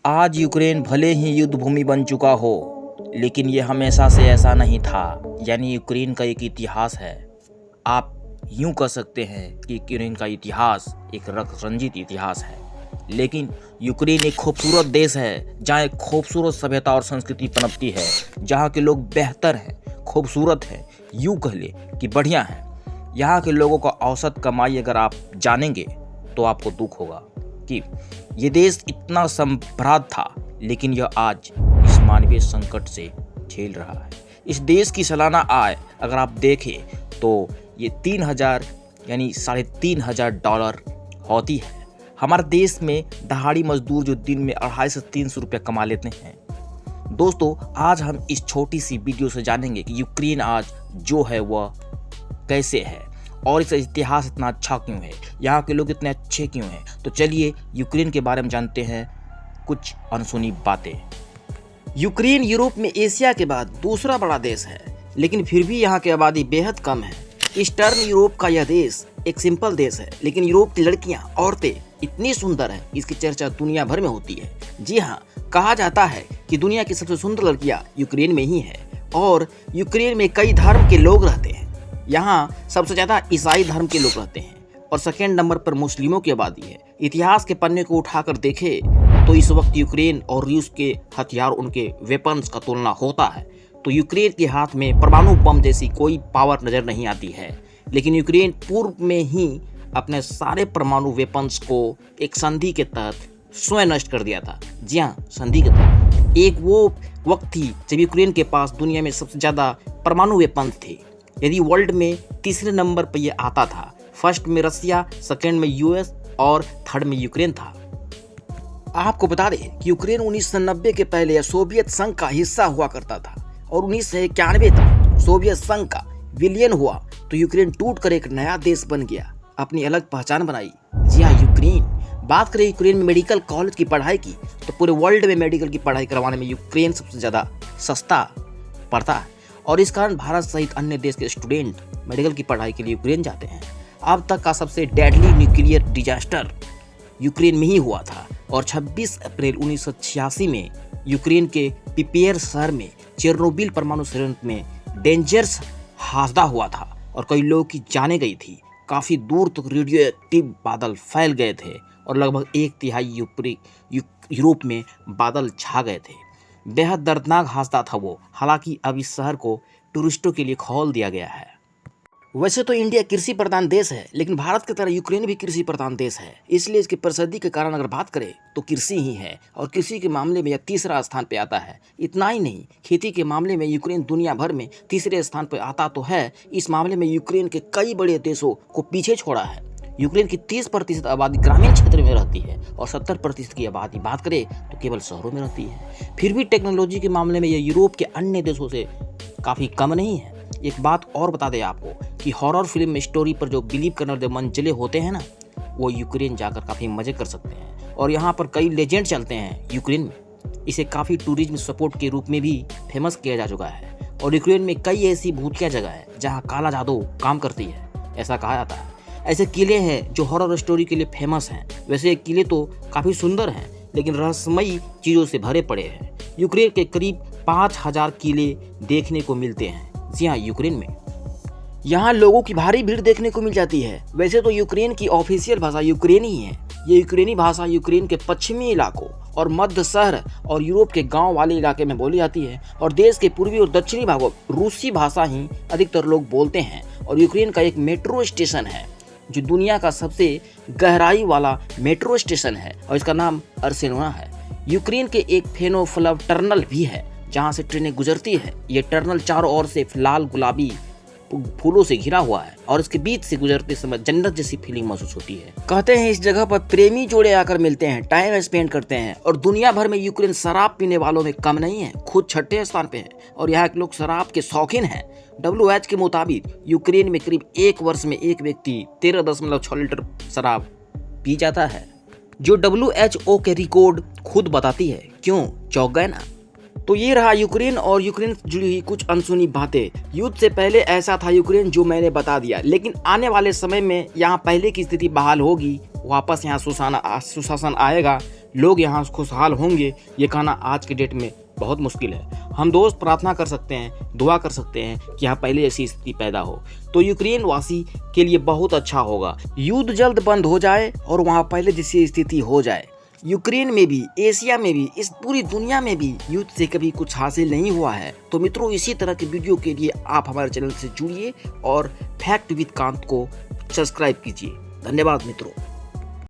आज यूक्रेन भले ही युद्ध भूमि बन चुका हो, लेकिन ये हमेशा से ऐसा नहीं था। यानी यूक्रेन का एक इतिहास है। आप यूं कह सकते हैं कि यूक्रेन का इतिहास एक रंजित इतिहास है। लेकिन यूक्रेन एक खूबसूरत देश है, जहाँ एक खूबसूरत सभ्यता और संस्कृति पनपती है, जहाँ के लोग बेहतर हैं, खूबसूरत हैं, यूं कह ले कि बढ़िया हैं। यहाँ के लोगों का औसत कमाई अगर आप जानेंगे तो आपको दुख होगा कि ये देश इतना समृद्ध था, लेकिन यह आज इस मानवीय संकट से झेल रहा है। इस देश की सालाना आय अगर आप देखें तो ये 3,000 यानी $3,500 होती है। हमारे देश में दहाड़ी मजदूर जो दिन में 250 से 300 रुपये कमा लेते हैं। दोस्तों, आज हम इस छोटी सी वीडियो से जानेंगे कि यूक्रेन आज जो है वह कैसे है और इसका इतिहास इतना अच्छा क्यों है, यहाँ के लोग इतने अच्छे क्यों हैं। तो चलिए यूक्रेन के बारे में जानते हैं कुछ अनसुनी बातें। यूक्रेन यूरोप में एशिया के बाद दूसरा बड़ा देश है, लेकिन फिर भी यहाँ की आबादी बेहद कम है। ईस्टर्न यूरोप का यह देश एक सिंपल देश है, लेकिन यूरोप की लड़कियाँ औरतें इतनी सुंदर हैं, इसकी चर्चा दुनिया भर में होती है। जी हाँ, कहा जाता है कि दुनिया की सबसे सुंदर लड़कियाँ यूक्रेन में ही है और यूक्रेन में कई धर्म के लोग रहते हैं। यहाँ सबसे ज़्यादा ईसाई धर्म के लोग रहते हैं और सेकेंड नंबर पर मुस्लिमों की आबादी है। इतिहास के पन्ने को उठाकर देखें तो इस वक्त यूक्रेन और रूस के हथियार, उनके वेपन्स का तुलना होता है तो यूक्रेन के हाथ में परमाणु बम जैसी कोई पावर नज़र नहीं आती है। लेकिन यूक्रेन पूर्व में ही अपने सारे परमाणु वेपन्स को एक संधि के तहत स्वयं नष्ट कर दिया था। जी हाँ, संधि के तहत। एक वो वक्त थी जब यूक्रेन के पास दुनिया में सबसे ज़्यादा परमाणु वेपन्स थे। यदि वर्ल्ड में तीसरे नंबर पर यह आता था। फर्स्ट में रसिया, सेकेंड में यूएस और थर्ड में यूक्रेन था। आपको बता दें कि यूक्रेन 1990 के पहले सोवियत संघ का हिस्सा हुआ करता था और 1991 तक सोवियत संघ का विलयन हुआ तो यूक्रेन टूट कर एक नया देश बन गया, अपनी अलग पहचान बनाई। जी हाँ, यूक्रेन। बात करें यूक्रेन में मेडिकल कॉलेज की पढ़ाई की तो पूरे वर्ल्ड में मेडिकल की पढ़ाई करवाने में यूक्रेन सबसे ज़्यादा सस्ता पड़ता है और इस कारण भारत सहित अन्य देश के स्टूडेंट मेडिकल की पढ़ाई के लिए यूक्रेन जाते हैं। अब तक का सबसे डेडली न्यूक्लियर डिजास्टर यूक्रेन में ही हुआ था और 26 अप्रैल 1986 में यूक्रेन के पिपेर शहर में चेरनोबिल परमाणु संयंत्र में डेंजरस हादसा हुआ था और कई लोगों की जानें गई थी। काफ़ी दूर तक रेडियो एक्टिव बादल फैल गए थे और लगभग 1/3 यूरोप में बादल छा गए थे। बेहद दर्दनाक हादसा था वो। हालांकि अब इस शहर को टूरिस्टों के लिए खोल दिया गया है। वैसे तो इंडिया कृषि प्रधान देश है, लेकिन भारत की तरह यूक्रेन भी कृषि प्रधान देश है, इसलिए इसकी प्रसिद्धि के कारण अगर बात करें तो कृषि ही है और कृषि के मामले में यह तीसरा स्थान पे आता है। इतना ही नहीं, खेती के मामले में यूक्रेन दुनिया भर में तीसरे स्थान पर आता तो है, इस मामले में यूक्रेन के कई बड़े देशों को पीछे छोड़ा है। यूक्रेन की 30% आबादी ग्रामीण क्षेत्र में रहती है और 70% की आबादी बात करें तो केवल शहरों में रहती है। फिर भी टेक्नोलॉजी के मामले में यह यूरोप के अन्य देशों से काफ़ी कम नहीं है। एक बात और बता दें आपको कि हॉरर फिल्म स्टोरी पर जो बिलीव करने वाले मंजिले होते हैं ना, वो यूक्रेन जाकर काफ़ी मज़े कर सकते हैं और यहाँ पर कई लेजेंड चलते हैं यूक्रेन में। इसे काफ़ी टूरिज्म सपोर्ट के रूप में भी फेमस किया जा चुका है और यूक्रेन में कई ऐसी भूतिया जगह है जहाँ काला जादू काम करती है, ऐसा कहा जाता है। ऐसे किले हैं जो हॉरर स्टोरी के लिए फेमस हैं। वैसे किले तो काफ़ी सुंदर हैं, लेकिन रहस्यमयी चीज़ों से भरे पड़े हैं। यूक्रेन के करीब 5,000 किले देखने को मिलते हैं। जी हाँ, यूक्रेन में यहाँ लोगों की भारी भीड़ देखने को मिल जाती है। वैसे तो यूक्रेन की ऑफिशियल भाषा यूक्रेनी ही है। ये यूक्रेनी भाषा यूक्रेन के पश्चिमी इलाकों और मध्य शहर और यूरोप के गांव वाले इलाके में बोली जाती है और देश के पूर्वी और दक्षिणी भागों रूसी भाषा ही अधिकतर लोग बोलते हैं। और यूक्रेन का एक मेट्रो स्टेशन है जो दुनिया का सबसे गहराई वाला मेट्रो स्टेशन है और इसका नाम अर्सेनोना है। यूक्रेन के एक फेनोफ्लव टनल भी है जहां से ट्रेनें गुजरती है। ये टनल चारों ओर से लाल गुलाबी फूलों से घिरा हुआ है और इसके बीच से गुजरते समय जन्नत जैसी फीलिंग महसूस होती है। कहते हैं इस जगह पर प्रेमी जोड़े आकर मिलते हैं, टाइम स्पेंड करते हैं और दुनिया भर में यूक्रेन शराब पीने वालों में कम नहीं है, खुद 6ठे स्थान पे है और यहाँ के लोग शराब के शौकीन हैं। WHO के मुताबिक यूक्रेन में करीब 1 वर्ष में एक व्यक्ति 13.6 लीटर शराब पी जाता है, जो WHO के रिकॉर्ड खुद बताती है। क्यों, चौंक गए ना? तो ये रहा यूक्रेन और यूक्रेन से जुड़ी हुई कुछ अनसुनी बातें। युद्ध से पहले ऐसा था यूक्रेन जो मैंने बता दिया, लेकिन आने वाले समय में यहाँ पहले की स्थिति बहाल होगी, वापस यहाँ सुशासन आएगा लोग यहाँ खुशहाल होंगे ये कहना आज के डेट में बहुत मुश्किल है। हम दोस्त प्रार्थना कर सकते हैं, दुआ कर सकते हैं कि यहाँ पहले ऐसी स्थिति पैदा हो तो यूक्रेन वासी के लिए बहुत अच्छा होगा। युद्ध जल्द बंद हो जाए और वहाँ पहले जैसी स्थिति हो जाए। यूक्रेन में भी, एशिया में भी, इस पूरी दुनिया में भी युद्ध से कभी कुछ हासिल नहीं हुआ है। तो मित्रों, इसी तरह के वीडियो के लिए आप हमारे चैनल से जुड़िए और फैक्ट विद कांत को सब्सक्राइब कीजिए। धन्यवाद मित्रों।